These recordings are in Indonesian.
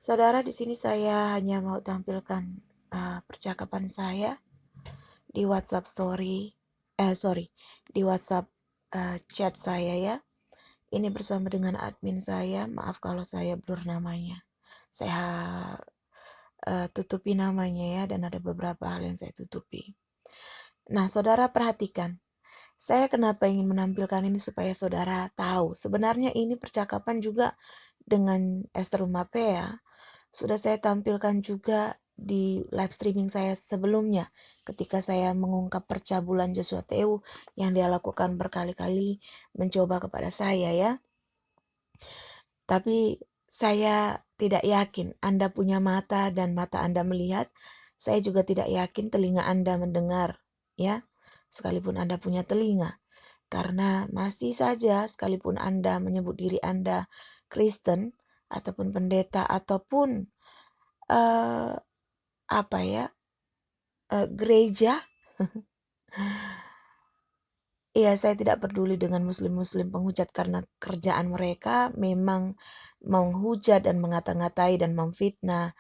Saudara, di sini saya hanya mau tampilkan percakapan saya di WhatsApp di WhatsApp chat saya ya. Ini bersama dengan admin saya. Maaf kalau saya blur namanya. Saya tutupi namanya ya, dan ada beberapa hal yang saya tutupi. Nah, saudara perhatikan. Saya kenapa ingin menampilkan ini supaya saudara tahu. Sebenarnya ini percakapan juga dengan Esther Umapea. Sudah saya tampilkan juga di live streaming saya sebelumnya ketika saya mengungkap percabulan Joshua Teu yang dia lakukan berkali-kali mencoba kepada saya ya. Tapi saya tidak yakin Anda punya mata dan mata Anda melihat. Saya juga tidak yakin telinga Anda mendengar ya. Sekalipun Anda punya telinga. Karena masih saja sekalipun Anda menyebut diri Anda Kristen ataupun pendeta ataupun eh, gereja. Iya, saya tidak peduli dengan muslim-muslim penghujat karena kerjaan mereka memang menghujat dan mengata-ngatai dan memfitnah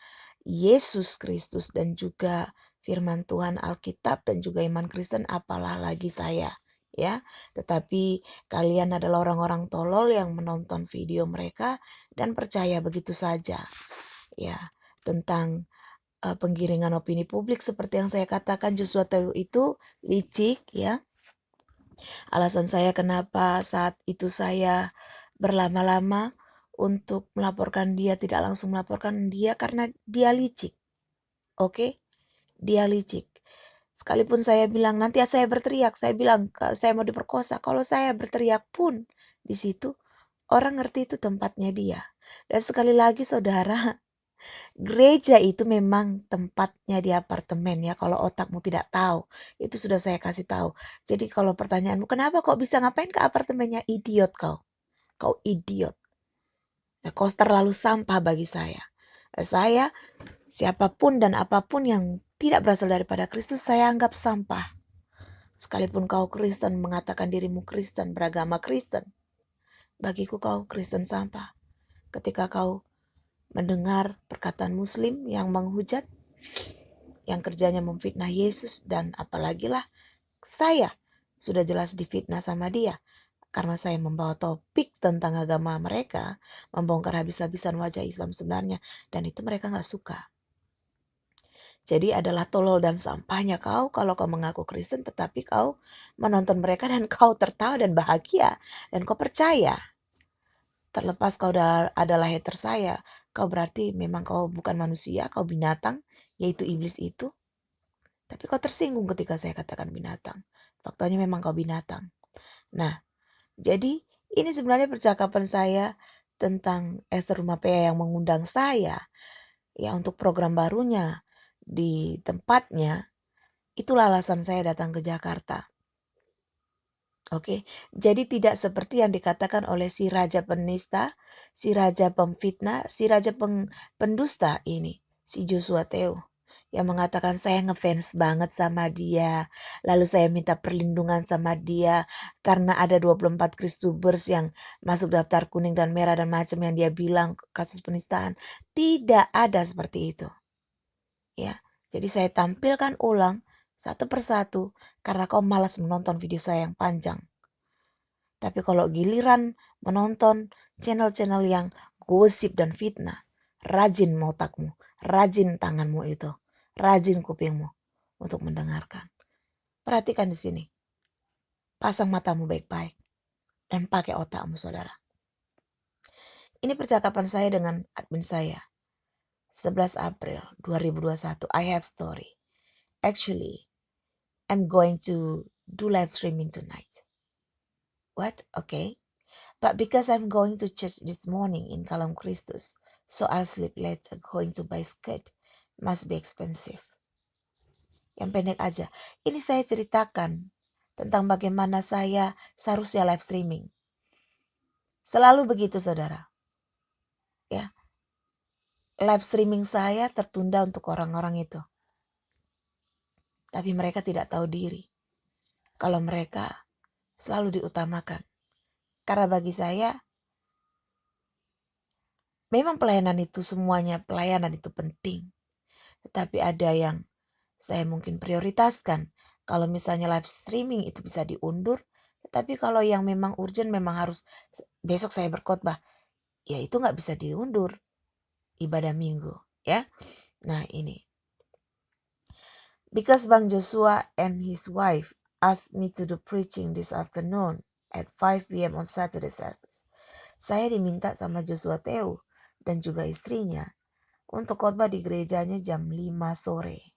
Yesus Kristus dan juga firman Tuhan Alkitab dan juga iman Kristen, apalah lagi saya ya. Tetapi kalian adalah orang-orang tolol yang menonton video mereka dan percaya begitu saja ya tentang penggiringan opini publik. Seperti yang saya katakan, Joshua Teu itu licik ya. Alasan saya kenapa saat itu saya berlama-lama untuk melaporkan dia, tidak langsung melaporkan dia karena dia licik. Oke? Dia licik. Sekalipun saya bilang nanti saya berteriak, saya bilang saya mau diperkosa. Kalau saya berteriak pun di situ orang ngerti itu tempatnya dia. Dan sekali lagi saudara, gereja itu memang tempatnya di apartemen ya. Kalau otakmu tidak tahu, itu sudah saya kasih tahu. Jadi kalau pertanyaanmu, kenapa kok bisa ngapain ke apartemennya? Idiot kau. Kau idiot. Nah, kau terlalu sampah bagi saya. Saya, siapapun dan apapun yang tidak berasal daripada Kristus, saya anggap sampah. Sekalipun kau Kristen, mengatakan dirimu Kristen, beragama Kristen, bagiku kau Kristen sampah. Ketika kau mendengar perkataan Muslim yang menghujat, yang kerjanya memfitnah Yesus, dan apalagi lah saya sudah jelas difitnah sama dia karena saya membawa topik tentang agama mereka, membongkar habis-habisan wajah Islam sebenarnya, dan itu mereka nggak suka. Jadi adalah tolol dan sampahnya kau kalau kau mengaku Kristen tetapi kau menonton mereka dan kau tertawa dan bahagia dan kau percaya. Terlepas kau adalah hater saya, kau berarti memang kau bukan manusia, kau binatang, yaitu iblis itu. Tapi kau tersinggung ketika saya katakan binatang. Faktanya memang kau binatang. Nah, jadi ini sebenarnya percakapan saya tentang Esther Rumapea yang mengundang saya ya untuk program barunya di tempatnya. Itulah alasan saya datang ke Jakarta. Oke, jadi tidak seperti yang dikatakan oleh si raja penista, si raja pemfitnah, si raja pendusta ini, si Joshua Teu, yang mengatakan saya ngefans banget sama dia, lalu saya minta perlindungan sama dia karena ada 24 Kristubers yang masuk daftar kuning dan merah dan macam yang dia bilang kasus penistaan. Tidak ada seperti itu. Ya, jadi saya tampilkan ulang satu persatu karena kau malas menonton video saya yang panjang. Tapi kalau giliran menonton channel-channel yang gosip dan fitnah, rajin otakmu, rajin tanganmu itu, rajin kupingmu untuk mendengarkan. Perhatikan di sini. Pasang matamu baik-baik dan pakai otakmu, saudara. Ini percakapan saya dengan admin saya. 11 April 2021. I have story. Actually, I'm going to do live streaming tonight. What? Okay. But because I'm going to church this morning in Kalam Christus, so I'll sleep late. Going to buy skirt must be expensive. Yang pendek aja. Ini saya ceritakan tentang bagaimana saya seharusnya live streaming. Selalu begitu, saudara. Ya, live streaming saya tertunda untuk orang-orang itu. Tapi mereka tidak tahu diri. Kalau mereka selalu diutamakan. Karena bagi saya, memang pelayanan itu semuanya, pelayanan itu penting. Tetapi ada yang saya mungkin prioritaskan. Kalau misalnya live streaming itu bisa diundur. Tetapi kalau yang memang urgent, memang harus besok saya berkhotbah, ya itu nggak bisa diundur ibadah minggu. Ya, nah ini. Because Bang Joshua and his wife asked me to do preaching this afternoon at 5 p.m. on Saturday service. Saya diminta sama Joshua Teo dan juga istrinya untuk khotbah di gerejanya jam 5 sore.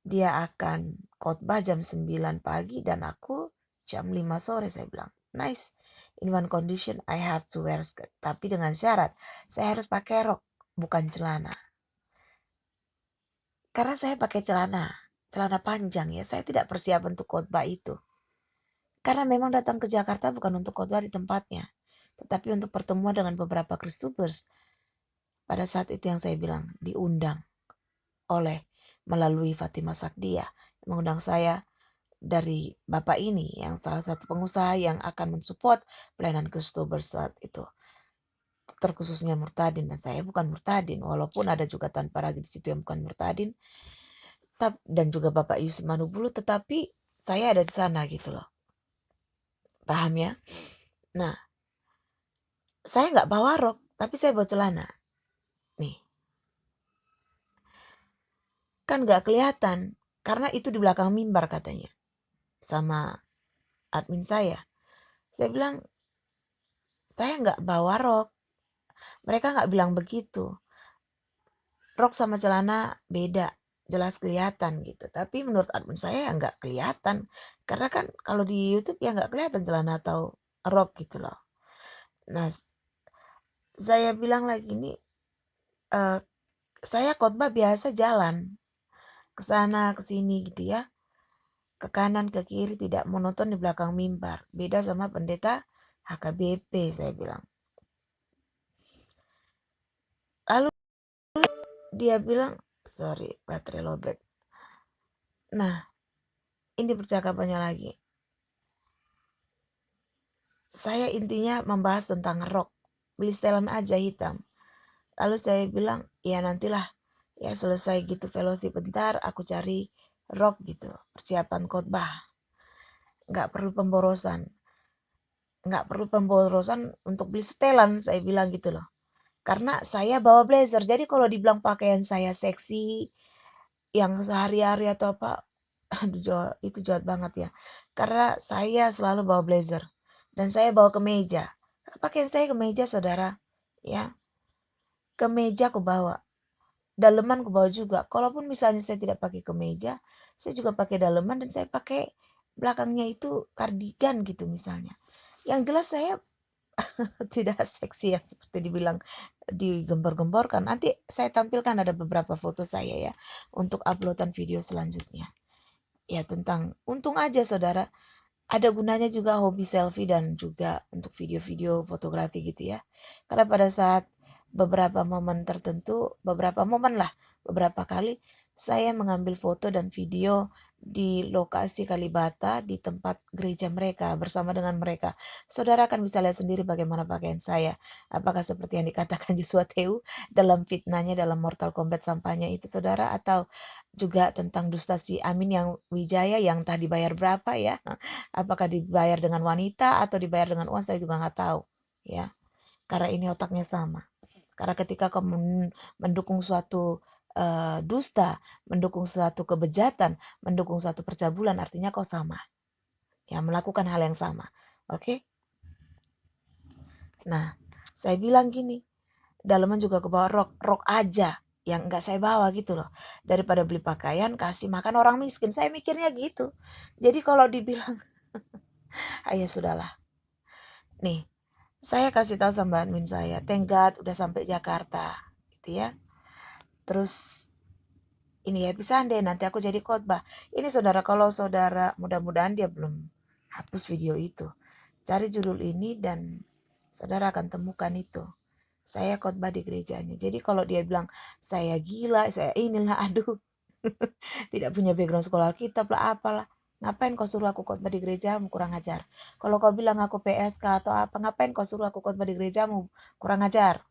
Dia akan khotbah jam 9 pagi dan aku jam 5 sore. Saya bilang, nice. In one condition I have to wear skirt. Tapi dengan syarat saya harus pakai rok, bukan celana. Karena saya pakai celana panjang ya. Saya tidak persiapan untuk khotbah itu. Karena memang datang ke Jakarta bukan untuk khotbah di tempatnya, tetapi untuk pertemuan dengan beberapa Christubers. Pada saat itu yang saya bilang diundang oleh melalui Fatima Sakdia, mengundang saya dari Bapak ini yang salah satu pengusaha yang akan mensupport pelayanan Christubers saat itu. Terkhususnya Murtadin, dan saya bukan Murtadin, walaupun ada juga tanpa ragi di situ yang bukan Murtadin, dan juga Bapak Yusuf Manubulu, tetapi saya ada di sana gitu loh. Paham ya? Nah, saya nggak bawa rok, tapi saya bawa celana. Nih, kan nggak kelihatan, karena itu di belakang mimbar katanya, sama admin saya. Saya bilang, saya nggak bawa rok. Mereka nggak bilang begitu. Rok sama celana beda, jelas kelihatan gitu. Tapi menurut admin saya ya nggak kelihatan. Karena kan kalau di YouTube ya nggak kelihatan celana atau rok gitu loh. Nah, saya bilang lagi nih, saya khotbah biasa jalan ke sana ke sini gitu ya, ke kanan ke kiri, tidak monoton di belakang mimbar. Beda sama pendeta HKBP, saya bilang. Lalu dia bilang, sorry baterai lobet. Nah, ini percakapannya lagi. Saya intinya membahas tentang rok, beli setelan aja hitam. Lalu saya bilang, ya nantilah, ya selesai gitu fellowship bentar, aku cari rok gitu, persiapan khotbah. Nggak perlu pemborosan. Nggak perlu pemborosan untuk beli setelan, saya bilang gitu loh. Karena saya bawa blazer, jadi kalau dibilang pakaian saya seksi, yang sehari-hari atau apa, aduh itu jahat banget ya. Karena saya selalu bawa blazer. Dan saya bawa kemeja. Pakaian saya kemeja saudara. Ya, kemeja aku bawa. Daleman aku bawa juga. Kalaupun misalnya saya tidak pakai kemeja, saya juga pakai daleman dan saya pakai belakangnya itu kardigan gitu misalnya. Yang jelas saya tidak seksi yang seperti dibilang digembor-gemborkan. Nanti saya tampilkan ada beberapa foto saya ya untuk uploadan video selanjutnya. Ya tentang untung aja saudara ada gunanya juga hobi selfie dan juga untuk video-video fotografi gitu ya. Karena pada saat beberapa momen tertentu, beberapa momen lah, beberapa kali saya mengambil foto dan video di lokasi Kalibata di tempat gereja mereka bersama dengan mereka. Saudara akan bisa lihat sendiri bagaimana pakaian saya. Apakah seperti yang dikatakan Joshua Teu dalam fitnahnya dalam Mortal Kombat sampahnya itu saudara, atau juga tentang dusta si Amin yang Wijaya yang tadi bayar berapa ya. Apakah dibayar dengan wanita atau dibayar dengan uang saya juga nggak tahu ya. Karena ini otaknya sama. Karena ketika kamu mendukung suatu dusta, mendukung suatu kebejatan, mendukung suatu percabulan, artinya kau sama. Ya, melakukan hal yang sama. Oke? Nah, saya bilang gini, dalaman juga ke bawah rok aja yang enggak saya bawa gitu loh. Daripada beli pakaian kasih makan orang miskin. Saya mikirnya gitu. Jadi kalau dibilang ya sudahlah. Nih, saya kasih tahu sama admin saya, thank God udah sampai Jakarta, gitu ya. Terus ini happy Sunday, nanti aku jadi khotbah. Ini saudara, kalau saudara mudah-mudahan dia belum hapus video itu. Cari judul ini dan saudara akan temukan itu. Saya khotbah di gerejanya. Jadi kalau dia bilang saya gila, saya inilah, aduh, tidak punya background sekolah kitab lah, apalah. Ngapain kau suruh aku khotbah di gerejamu? Kurang ajar. Kalau kau bilang aku PSK atau apa, ngapain kau suruh aku khotbah di gerejamu? Kurang ajar.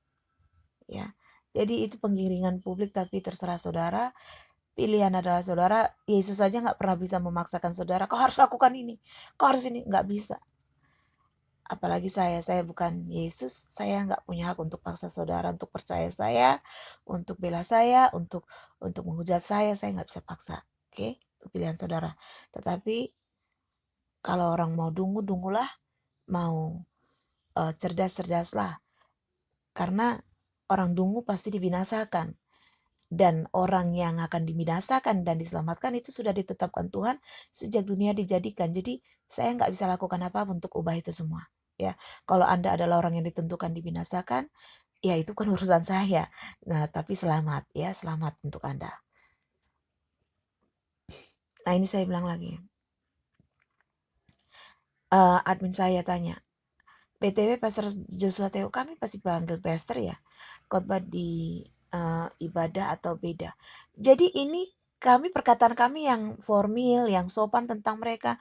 ya. Jadi itu penggiringan publik, tapi terserah saudara. Pilihan adalah saudara. Yesus saja nggak pernah bisa memaksakan saudara, kau harus lakukan ini, kau harus ini, nggak bisa. Apalagi saya bukan Yesus, saya nggak punya hak untuk paksa saudara untuk percaya saya, untuk bela saya, untuk menghujat saya nggak bisa paksa. Oke, itu pilihan saudara. Tetapi kalau orang mau dungulah, mau cerdas-cerdaslah, karena orang dungu pasti dibinasakan. Dan orang yang akan dibinasakan dan diselamatkan itu sudah ditetapkan Tuhan sejak dunia dijadikan. Jadi saya nggak bisa lakukan apa-apa untuk ubah itu semua. Ya, kalau Anda adalah orang yang ditentukan dibinasakan, ya itu kan urusan saya. Nah, tapi selamat ya, selamat untuk Anda. Nah, ini saya bilang lagi. Admin saya tanya, BTW Pastor Joshua Teo, kami pasti panggil pastor ya, khotbah di ibadah atau beda. Jadi ini perkataan kami yang formal, yang sopan tentang mereka.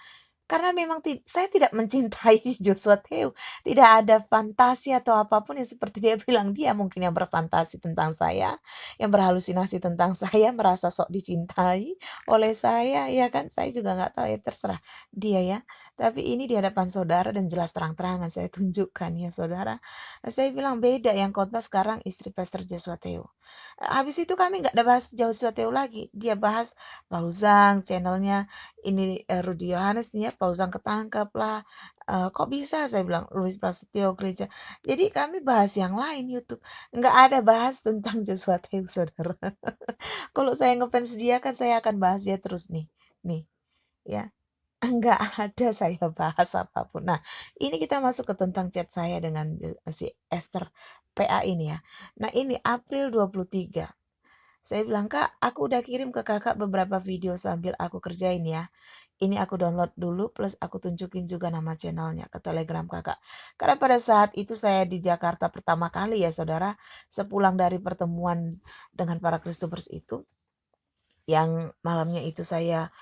Karena memang saya tidak mencintai Joshua Teo. Tidak ada fantasi atau apapun yang seperti dia bilang. Dia mungkin yang berfantasi tentang saya, yang berhalusinasi tentang saya, merasa sok dicintai oleh saya. Ya kan, saya juga nggak tahu, ya terserah dia ya. Tapi ini di hadapan saudara dan jelas terang-terangan saya tunjukkan ya saudara. Saya bilang beda, yang khotbah sekarang istri Pastor Joshua Teo. Habis itu kami nggak ada bahas Joshua Teo lagi. Dia bahas Pauluzang, channelnya ini Rudy Yohanes nih ya, Pauluzang ketangkep lah. Kok bisa, saya bilang, Louis Prasetyo gereja. Jadi kami bahas yang lain YouTube. Nggak ada bahas tentang Joshua Teo, saudara. Kalau saya ngefans dia kan saya akan bahas dia terus nih. Nih, ya. Enggak ada saya bahas apapun. Nah, ini kita masuk ke tentang chat saya dengan si Esther PA ini ya. Nah, ini April 23. Saya bilang, Kak, aku udah kirim ke kakak beberapa video sambil aku kerjain ya. Ini aku download dulu, plus aku tunjukin juga nama channelnya ke Telegram kakak. Karena pada saat itu saya di Jakarta pertama kali ya saudara, sepulang dari pertemuan dengan para Christophers itu, yang malamnya itu saya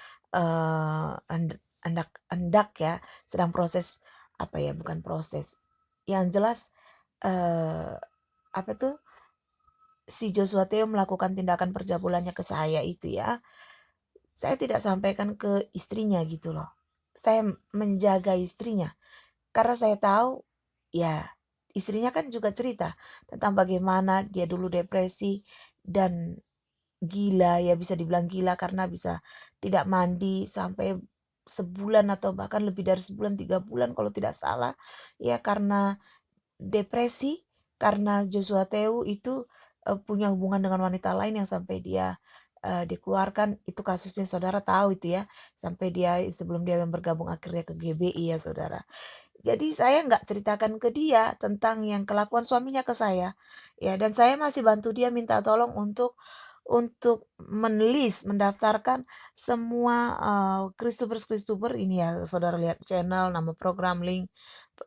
hendak ya, sedang proses, apa ya, bukan proses. Yang jelas, apa tuh, si Joshua Teo melakukan tindakan perjabulannya ke saya itu ya, saya tidak sampaikan ke istrinya gitu loh. Saya menjaga istrinya karena saya tahu ya istrinya kan juga cerita tentang bagaimana dia dulu depresi dan gila, ya bisa dibilang gila karena bisa tidak mandi sampai sebulan atau bahkan lebih dari sebulan, 3 bulan kalau tidak salah, ya karena depresi, karena Joshua Teu itu punya hubungan dengan wanita lain yang sampai dia dikeluarkan. Itu kasusnya saudara tahu itu ya, sampai dia sebelum dia bergabung akhirnya ke GBI ya saudara. Jadi saya nggak ceritakan ke dia tentang yang kelakuan suaminya ke saya, ya, dan saya masih bantu dia minta tolong untuk mendaftarkan semua Christopher ini ya, saudara lihat channel, nama program, link,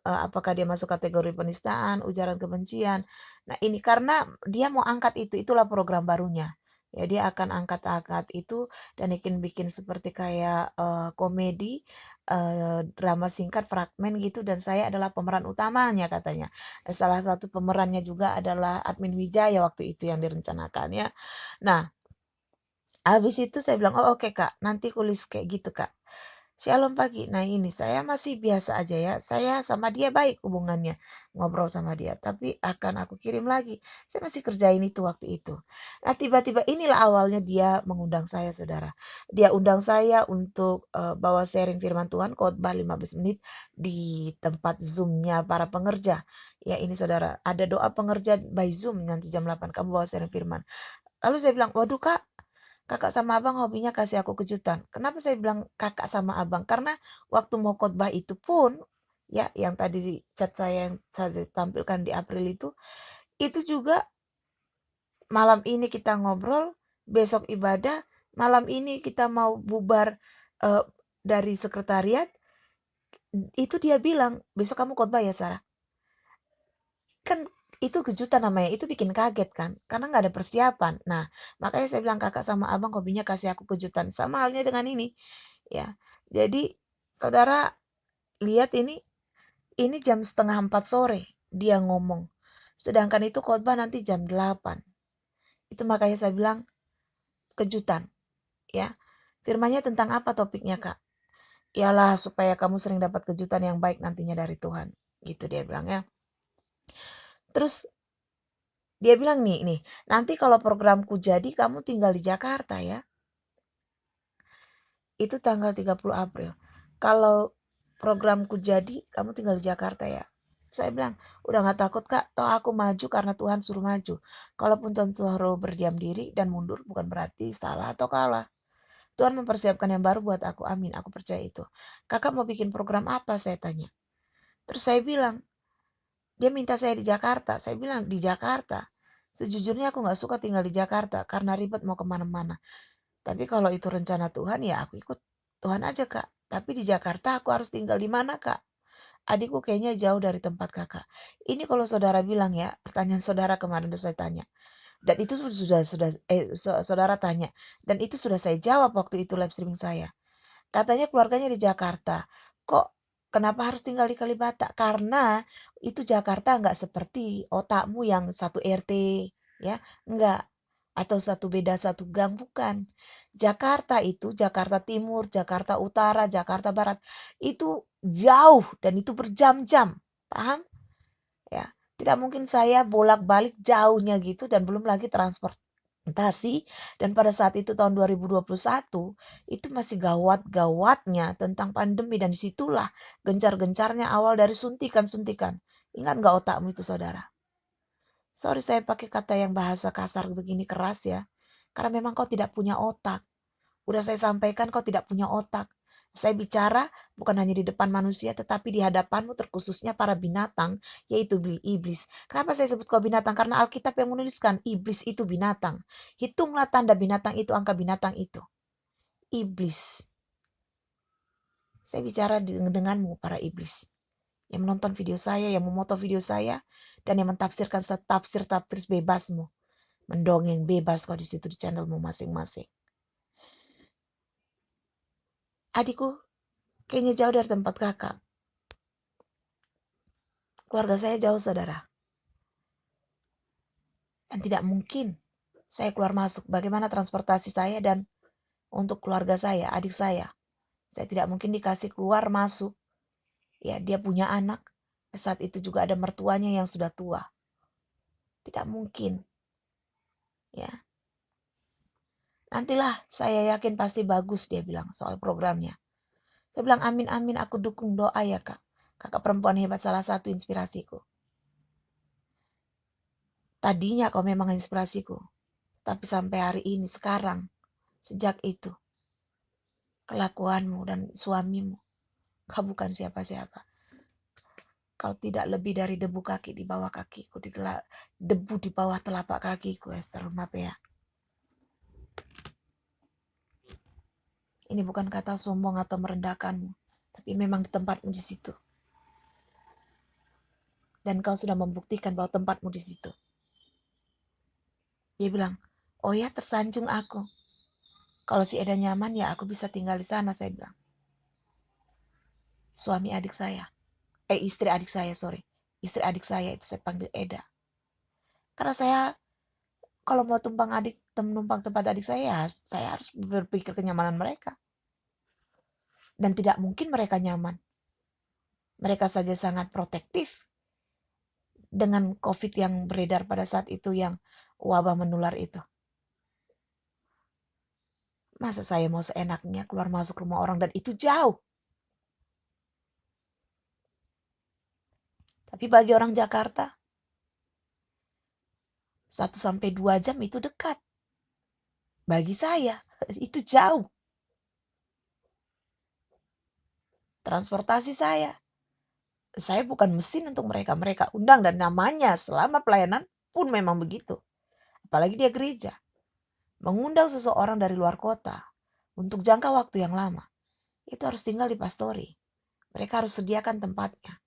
apakah dia masuk kategori penistaan, ujaran kebencian. Nah ini karena dia mau angkat itulah program barunya. Ya dia akan angkat-angkat itu dan bikin seperti kayak komedi, drama singkat fragmen gitu, dan saya adalah pemeran utamanya katanya. Salah satu pemerannya juga adalah Admin Wijaya waktu itu yang direncanakan ya. Nah, habis itu saya bilang, "Oh oke Kak, nanti kulis kayak gitu Kak." Shalom pagi. Nah ini saya masih biasa aja ya. Saya sama dia baik hubungannya. Ngobrol sama dia. Tapi akan aku kirim lagi. Saya masih kerjain itu waktu itu. Nah tiba-tiba inilah awalnya dia mengundang saya saudara. Dia undang saya untuk bawa sharing firman Tuhan khotbah 15 menit di tempat Zoom-nya para pengerja. Ya ini saudara, ada doa pengerja by Zoom nanti jam 8 kamu bawa sharing firman. Lalu saya bilang, waduh Kak, kakak sama abang hobinya kasih aku kejutan. Kenapa saya bilang kakak sama abang? Karena waktu mau khotbah itu pun, ya yang tadi chat saya yang saya tampilkan di April itu juga malam ini kita ngobrol, besok ibadah, malam ini kita mau bubar eh, dari sekretariat, itu dia bilang, besok kamu khotbah ya Sarah. Kan itu kejutan namanya, itu bikin kaget kan, karena nggak ada persiapan. Nah, makanya saya bilang kakak sama abang hobinya kasih aku kejutan. Sama halnya dengan ini, ya. Jadi, saudara lihat ini jam 3:30 sore dia ngomong. Sedangkan itu khotbah nanti jam 8. Itu makanya saya bilang kejutan. Ya, firmannya tentang apa topiknya, Kak? Ialah supaya kamu sering dapat kejutan yang baik nantinya dari Tuhan. Gitu dia bilang ya. Terus dia bilang nih, nanti kalau programku jadi kamu tinggal di Jakarta ya. Itu tanggal 30 April. Kalau programku jadi kamu tinggal di Jakarta ya. Saya bilang, udah gak takut Kak, toh aku maju karena Tuhan suruh maju. Kalaupun Tuhan suruh berdiam diri dan mundur bukan berarti salah atau kalah. Tuhan mempersiapkan yang baru buat aku, amin, aku percaya itu. Kakak mau bikin program apa, saya tanya. Terus saya bilang, dia minta saya di Jakarta. Saya bilang, di Jakarta. Sejujurnya aku gak suka tinggal di Jakarta karena ribet mau kemana-mana. Tapi kalau itu rencana Tuhan ya aku ikut Tuhan aja Kak. Tapi di Jakarta aku harus tinggal di mana Kak? Adikku kayaknya jauh dari tempat kakak. Ini kalau saudara bilang ya, pertanyaan saudara kemarin udah saya tanya. Dan itu saudara tanya. Dan itu sudah saya jawab waktu itu live streaming saya. Katanya keluarganya di Jakarta. Kok kenapa harus tinggal di Kalibata? Karena itu Jakarta nggak seperti otakmu yang satu RT, ya, nggak. Atau satu beda satu gang, bukan. Jakarta itu, Jakarta Timur, Jakarta Utara, Jakarta Barat, itu jauh dan itu berjam-jam. Paham? Ya, tidak mungkin saya bolak-balik jauhnya gitu dan belum lagi transportasi. Dan pada saat itu tahun 2021 itu masih gawat-gawatnya tentang pandemi dan disitulah gencar-gencarnya awal dari suntikan-suntikan. Ingat nggak otakmu itu saudara? Sorry saya pakai kata yang bahasa kasar begini keras ya. Karena memang kau tidak punya otak. Udah saya sampaikan kau tidak punya otak. Saya bicara bukan hanya di depan manusia tetapi di hadapanmu terkhususnya para binatang yaitu iblis. Kenapa saya sebut kau binatang? Karena Alkitab yang menuliskan iblis itu binatang. Hitunglah tanda binatang itu, angka binatang itu. Iblis. Saya bicara denganmu para iblis. Yang menonton video saya, yang memoto video saya, dan yang mentafsirkan setafsir-tafsir bebasmu. Mendongeng bebas kau di situ di channelmu masing-masing. Adikku, kayaknya jauh dari tempat kakak. Keluarga saya jauh, saudara. Dan tidak mungkin saya keluar masuk. Bagaimana transportasi saya dan untuk keluarga saya, adik saya. Saya tidak mungkin dikasih keluar masuk. Ya, dia punya anak. Saat itu juga ada mertuanya yang sudah tua. Tidak mungkin. Ya. Nantilah saya yakin pasti bagus dia bilang soal programnya. Saya bilang amin amin aku dukung doa ya kak. Kakak perempuan hebat salah satu inspirasiku. Tadinya kau memang inspirasiku. Tapi sampai hari ini sekarang sejak itu kelakuanmu dan suamimu kau bukan siapa-siapa. Kau tidak lebih dari debu kaki di bawah kakiku, debu di bawah telapak kakiku, Esther Mapea. Ini bukan kata sombong atau merendahkanmu, tapi memang di tempatmu di situ. Dan kau sudah membuktikan bahwa tempatmu di situ. Dia bilang, oh ya tersanjung aku. Kalau si Eda nyaman ya aku bisa tinggal di sana, saya bilang. Suami adik saya. Istri adik saya, sorry. Istri adik saya itu saya panggil Eda. Karena saya kalau mau numpang tempat adik saya harus berpikir kenyamanan mereka. Dan tidak mungkin mereka nyaman. Mereka saja sangat protektif dengan COVID yang beredar pada saat itu yang wabah menular itu. Masa saya mau seenaknya keluar masuk rumah orang dan itu jauh. Tapi bagi orang Jakarta, 1-2 jam itu dekat. Bagi saya, itu jauh. Transportasi saya bukan mesin untuk mereka. Mereka undang dan namanya selama pelayanan pun memang begitu. Apalagi dia gereja. Mengundang seseorang dari luar kota untuk jangka waktu yang lama. Itu harus tinggal di pastori. Mereka harus sediakan tempatnya.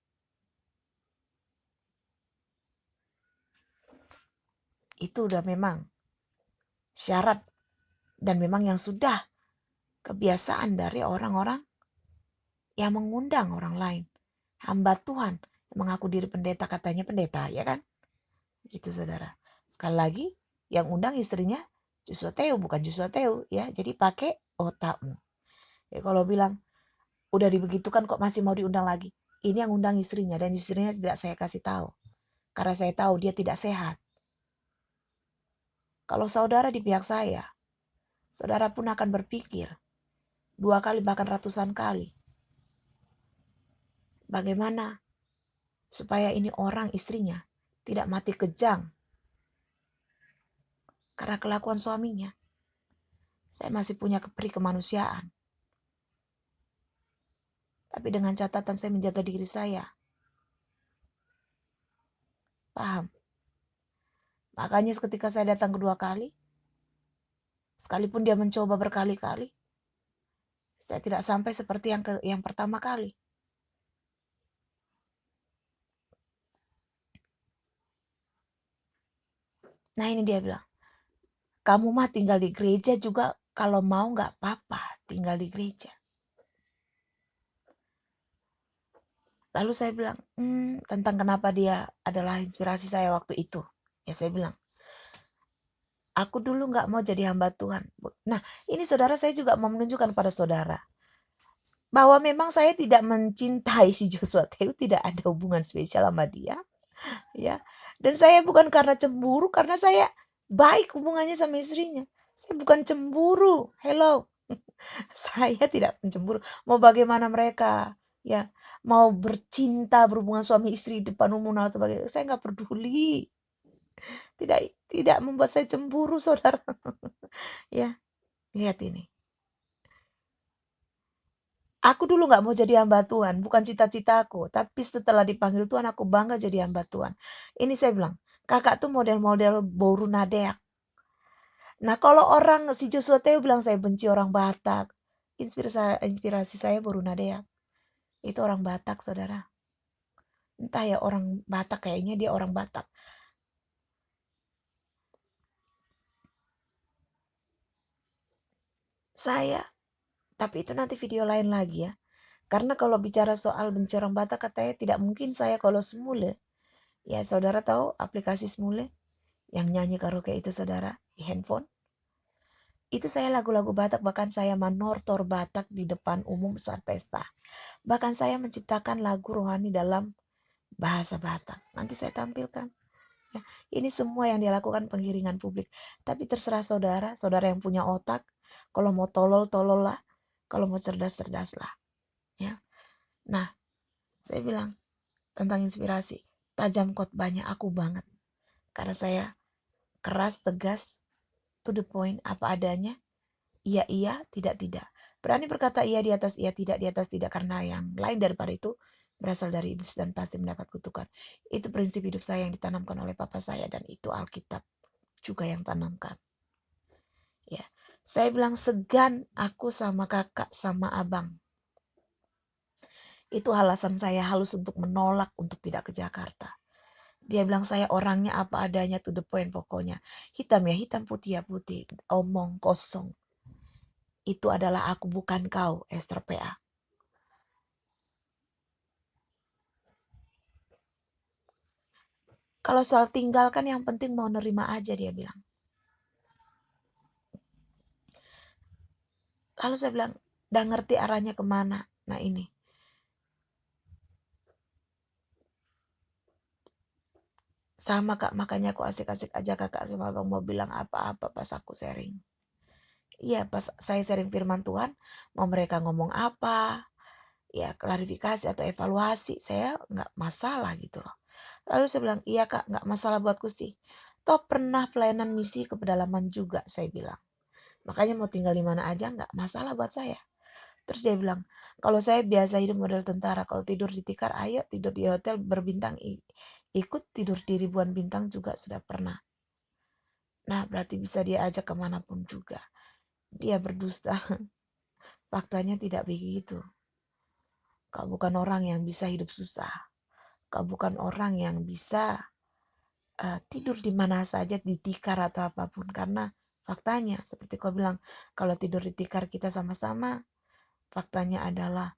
Itu udah memang syarat dan memang yang sudah kebiasaan dari orang-orang yang mengundang orang lain. Hamba Tuhan yang mengaku diri pendeta, katanya pendeta, ya kan? Gitu saudara. Sekali lagi, yang undang istrinya Jusoteu, bukan Jusoteu ya. Jadi pakai otakmu. Ya, kalau bilang, udah dibegitukan kok masih mau diundang lagi. Ini yang undang istrinya, dan istrinya tidak saya kasih tahu. Karena saya tahu dia tidak sehat. Kalau saudara di pihak saya, saudara pun akan berpikir 2 kali bahkan ratusan kali. Bagaimana supaya ini orang istrinya tidak mati kejang karena kelakuan suaminya. Saya masih punya keperi kemanusiaan. Tapi dengan catatan saya menjaga diri saya. Paham? Makanya ketika saya datang kedua kali, sekalipun dia mencoba berkali-kali, saya tidak sampai seperti yang pertama kali. Nah ini dia bilang, kamu mah tinggal di gereja juga kalau mau nggak apa-apa tinggal di gereja. Lalu saya bilang, tentang kenapa dia adalah inspirasi saya waktu itu. Ya saya bilang, aku dulu nggak mau jadi hamba Tuhan. Nah ini saudara, saya juga mau menunjukkan pada saudara bahwa memang saya tidak mencintai si Joshua Teu, tidak ada hubungan spesial sama dia, ya. Dan saya bukan karena cemburu, karena saya baik hubungannya sama istrinya. Saya bukan cemburu. Hello. Saya tidak mencemburu. Mau bagaimana mereka, ya. Mau bercinta berhubungan suami istri di depan umum atau bagaimana, saya nggak peduli. Tidak membuat saya cemburu, saudara. Ya, lihat ini. Aku dulu nggak mau jadi hamba Tuhan, bukan cita-citaku. Tapi setelah dipanggil Tuhan, aku bangga jadi hamba Tuhan. Ini saya bilang, kakak tuh model-model Boru Nadeak. Nah kalau orang si Joshua Teo bilang saya benci orang Batak, inspirasi saya Boru Nadeak. Itu orang Batak, saudara. Entah ya, orang Batak, kayaknya dia orang Batak. Tapi itu nanti video lain lagi ya. Karena kalau bicara soal benci orang Batak, katanya tidak mungkin saya kalau Smule. Ya saudara tahu aplikasi Smule yang nyanyi karaoke itu, saudara, di handphone. Itu saya lagu-lagu Batak, bahkan saya manortor Batak di depan umum saat pesta. Bahkan saya menciptakan lagu rohani dalam bahasa Batak. Nanti saya tampilkan. Ya, ini semua yang dilakukan pengiringan publik. Tapi terserah saudara, saudara yang punya otak. Kalau mau tolol, tolol lah. Kalau mau cerdas, cerdas lah. Ya. Nah, saya bilang tentang inspirasi. Tajam khotbahnya aku banget. Karena saya keras, tegas, to the point, apa adanya. Iya, iya, tidak, tidak. Berani berkata iya di atas iya, tidak di atas tidak. Karena yang lain daripada itu berasal dari iblis dan pasti mendapat kutukan. Itu prinsip hidup saya yang ditanamkan oleh papa saya, dan itu Alkitab juga yang tanamkan. Ya, saya bilang segan aku sama kakak sama abang. Itu alasan saya halus untuk menolak untuk tidak ke Jakarta. Dia bilang saya orangnya apa adanya, to the point pokoknya. Hitam ya hitam, putih ya putih. Omong kosong. Itu adalah aku, bukan kau, Esther PA. Kalau soal tinggalkan, yang penting mau nerima aja, dia bilang. Lalu saya bilang, udah ngerti arahnya kemana. Nah ini. Sama kak, makanya aku asik-asik aja kakak sama abang mau bilang apa-apa pas aku sharing. Iya, pas saya sharing firman Tuhan, mau mereka ngomong apa, ya klarifikasi atau evaluasi, saya nggak masalah gitu loh. Lalu saya bilang, iya kak, nggak masalah buatku sih. Toh pernah pelayanan misi ke pedalaman juga, saya bilang. Makanya mau tinggal di mana aja nggak masalah buat saya. Terus dia bilang, kalau saya biasa hidup model tentara, kalau tidur di tikar, ayo tidur di hotel berbintang, ikut tidur di ribuan bintang juga sudah pernah. Nah berarti bisa dia ajak kemanapun juga. Dia berdusta. Faktanya tidak begitu. Kau bukan orang yang bisa hidup susah. Kau bukan orang yang bisa tidur di mana saja, di tikar atau apapun. Karena faktanya seperti kau bilang, kalau tidur di tikar kita sama-sama, faktanya adalah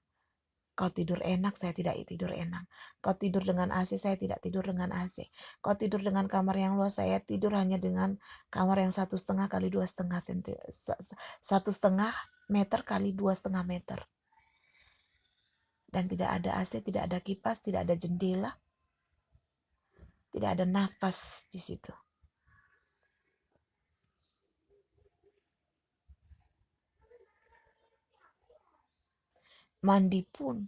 Kau tidur enak, saya tidak tidur enak. Kau tidur dengan AC, saya tidak tidur dengan AC. Kau tidur dengan kamar yang luas, saya tidur hanya dengan kamar yang 1,5 kali 2,5 senti, 1,5 meter kali 2,5 meter. Dan tidak ada AC, tidak ada kipas, tidak ada jendela, tidak ada nafas di situ. Mandi pun,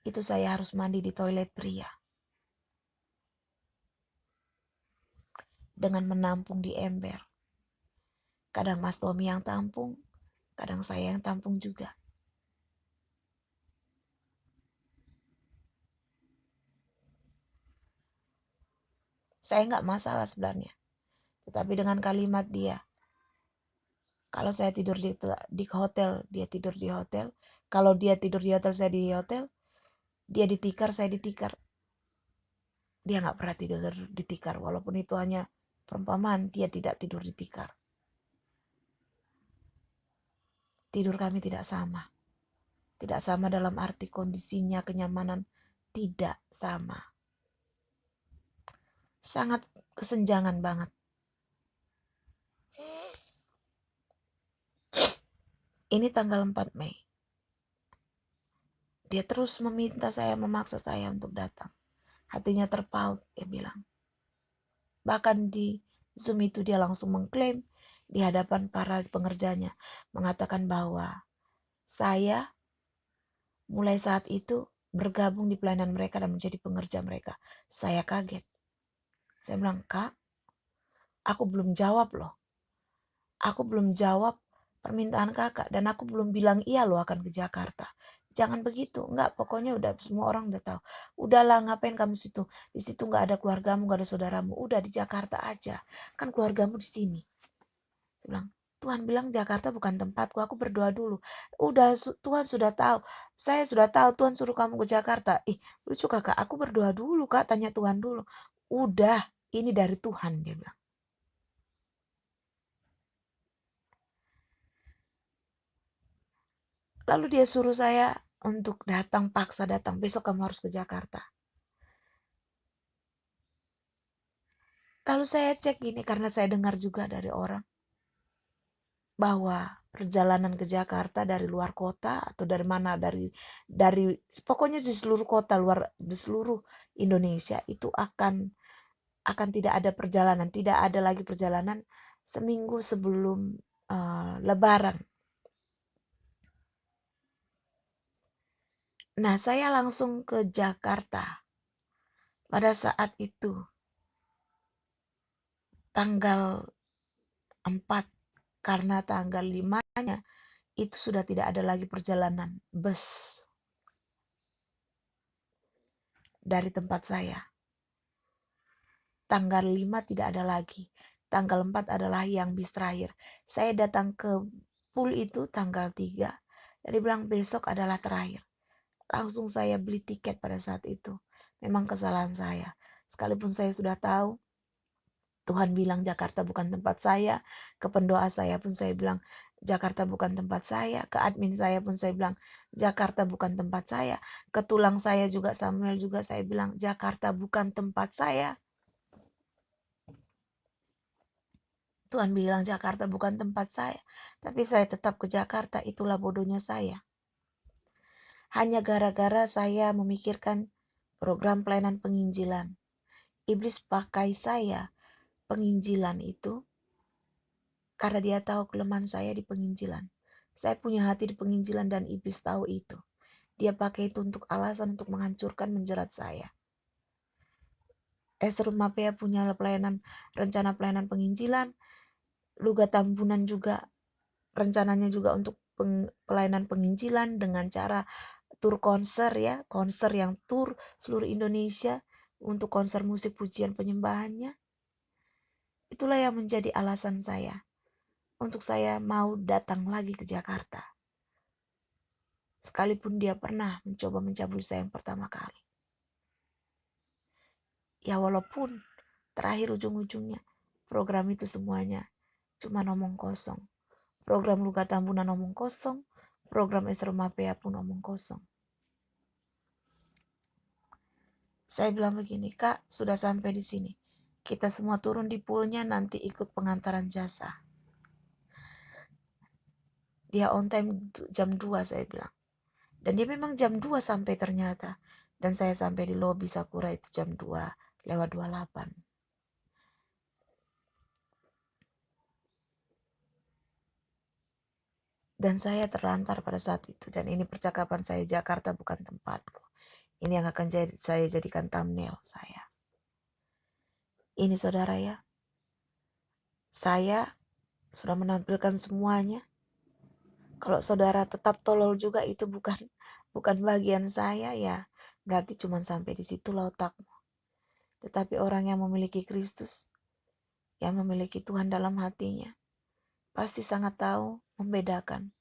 itu saya harus mandi di toilet pria. Dengan menampung di ember. Kadang Mas Tommy yang tampung, kadang saya yang tampung juga. Saya nggak masalah sebenarnya. Tetapi dengan kalimat dia, kalau saya tidur di hotel, dia tidur di hotel. Kalau dia tidur di hotel, saya di hotel. Dia ditikar, saya ditikar. Dia nggak pernah tidur di tikar. Walaupun itu hanya perumpamaan, dia tidak tidur di tikar. Tidur kami tidak sama. Tidak sama dalam arti kondisinya, kenyamanan. Tidak sama. Sangat kesenjangan banget. Ini tanggal 4 Mei. Dia terus memaksa saya untuk datang. Hatinya terpaut, dia bilang. Bahkan di Zoom itu dia langsung mengklaim di hadapan para pengerjanya. Mengatakan bahwa saya mulai saat itu bergabung di pelayanan mereka dan menjadi pengerja mereka. Saya kaget. Saya bilang, Kak, aku belum jawab loh. Aku belum jawab permintaan kakak dan aku belum bilang iya loh akan ke Jakarta. Jangan begitu. Enggak, pokoknya udah semua orang udah tahu. Udahlah, ngapain kamu situ? Di situ enggak ada keluargamu, enggak ada saudaramu. Udah di Jakarta aja. Kan keluargamu di sini. Saya bilang, Tuhan bilang Jakarta bukan tempatku. Aku berdoa dulu. Udah, Tuhan sudah tahu. Saya sudah tahu Tuhan suruh kamu ke Jakarta. Lucu kakak. Aku berdoa dulu kak. Tanya Tuhan dulu. Udah, ini dari Tuhan dia bilang. Lalu dia suruh saya untuk datang, paksa datang. Besok kamu harus ke Jakarta. Lalu saya cek gini karena saya dengar juga dari orang bahwa perjalanan ke Jakarta dari luar kota atau dari mana dari pokoknya di seluruh kota di seluruh Indonesia itu akan tidak ada perjalanan, tidak ada lagi perjalanan seminggu sebelum Lebaran. Nah, saya langsung ke Jakarta pada saat itu tanggal 4 karena tanggal 5-nya itu sudah tidak ada lagi perjalanan bus dari tempat saya. Tanggal 5 tidak ada lagi. Tanggal 4 adalah yang bis terakhir. Saya datang ke pool itu tanggal 3 dan dia bilang besok adalah terakhir. Langsung saya beli tiket pada saat itu. Memang kesalahan saya. Sekalipun saya sudah tahu Tuhan bilang Jakarta bukan tempat saya. Ke pendoa saya pun saya bilang Jakarta bukan tempat saya. Ke admin saya pun saya bilang Jakarta bukan tempat saya. Ke tulang saya juga Samuel juga saya bilang Jakarta bukan tempat saya. Tuhan bilang Jakarta bukan tempat saya. Tapi saya tetap ke Jakarta. Itulah bodohnya saya. Hanya gara-gara saya memikirkan program pelayanan penginjilan. Iblis pakai saya penginjilan itu karena dia tahu kelemahan saya di penginjilan. Saya punya hati di penginjilan dan iblis tahu itu. Dia pakai itu untuk alasan untuk menghancurkan, menjerat saya. Esrum Mapea punya rencana pelayanan penginjilan. Luga Tambunan juga rencananya juga untuk pelayanan penginjilan dengan cara tur konser ya. Konser yang tur seluruh Indonesia untuk konser musik pujian penyembahannya. Itulah yang menjadi alasan saya untuk saya mau datang lagi ke Jakarta. Sekalipun dia pernah mencoba mencabuli saya yang pertama kali. Ya walaupun terakhir ujung-ujungnya program itu semuanya cuma omong kosong. Program Luka Tambunan omong kosong, program Esrum Mapea pun omong kosong. Saya bilang begini, Kak, sudah sampai di sini. Kita semua turun di poolnya, nanti ikut pengantaran jasa. Dia on time jam 2, saya bilang. Dan dia memang jam 2 sampai ternyata. Dan saya sampai di lobi Sakura itu jam 2:28. Dan saya terlantar pada saat itu. Dan ini percakapan saya, Jakarta bukan tempatku. Ini yang akan saya jadikan thumbnail saya. Ini saudara ya, saya sudah menampilkan semuanya. Kalau saudara tetap tolol juga, itu bukan bagian saya ya. Berarti cuma sampai di situ otakmu. Tetapi orang yang memiliki Kristus, yang memiliki Tuhan dalam hatinya, pasti sangat tahu membedakan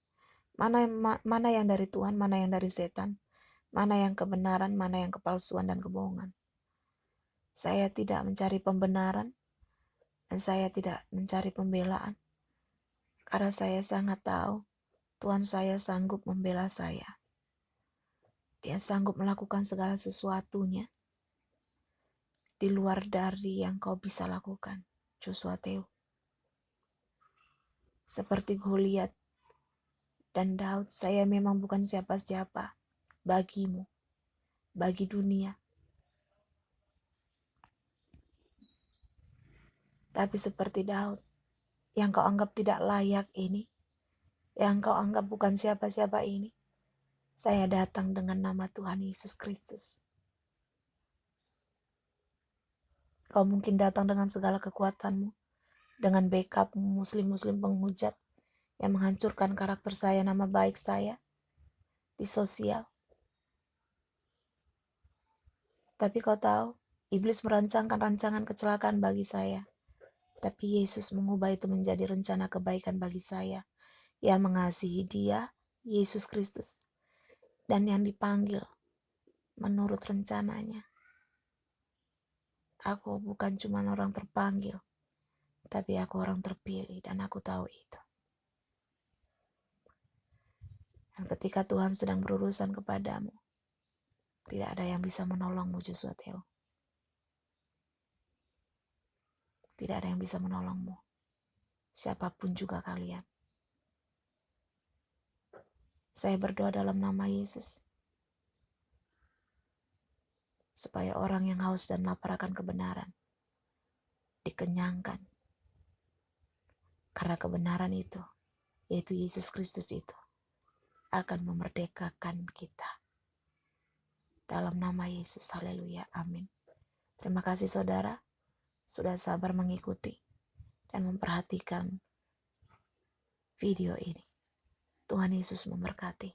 mana yang dari Tuhan, mana yang dari setan, mana yang kebenaran, mana yang kepalsuan dan kebohongan. Saya tidak mencari pembenaran dan saya tidak mencari pembelaan, karena saya sangat tahu Tuhan saya sanggup membela saya. Dia sanggup melakukan segala sesuatunya di luar dari yang kau bisa lakukan, Joshua Teo. Seperti Goliat dan Daud, saya memang bukan siapa-siapa bagimu, bagi dunia. Tapi seperti Daud, yang kau anggap tidak layak ini, yang kau anggap bukan siapa-siapa ini, saya datang dengan nama Tuhan Yesus Kristus. Kau mungkin datang dengan segala kekuatanmu, dengan backup muslim-muslim penghujat yang menghancurkan karakter saya, nama baik saya di sosial. Tapi kau tahu, iblis merancangkan rancangan kecelakaan bagi saya. Tapi Yesus mengubah itu menjadi rencana kebaikan bagi saya, yang mengasihi Dia, Yesus Kristus, dan yang dipanggil menurut rencananya. Aku bukan cuma orang terpanggil, tapi aku orang terpilih, dan aku tahu itu. Dan ketika Tuhan sedang berurusan kepadamu, tidak ada yang bisa menolongmu, Joshua Teo. Tidak ada yang bisa menolongmu. Siapapun juga kalian. Saya berdoa dalam nama Yesus, supaya orang yang haus dan lapar akan kebenaran dikenyangkan. Karena kebenaran itu, yaitu Yesus Kristus itu, akan memerdekakan kita. Dalam nama Yesus, haleluya, amin. Terima kasih saudara, sudah sabar mengikuti dan memperhatikan video ini. Tuhan Yesus memberkati.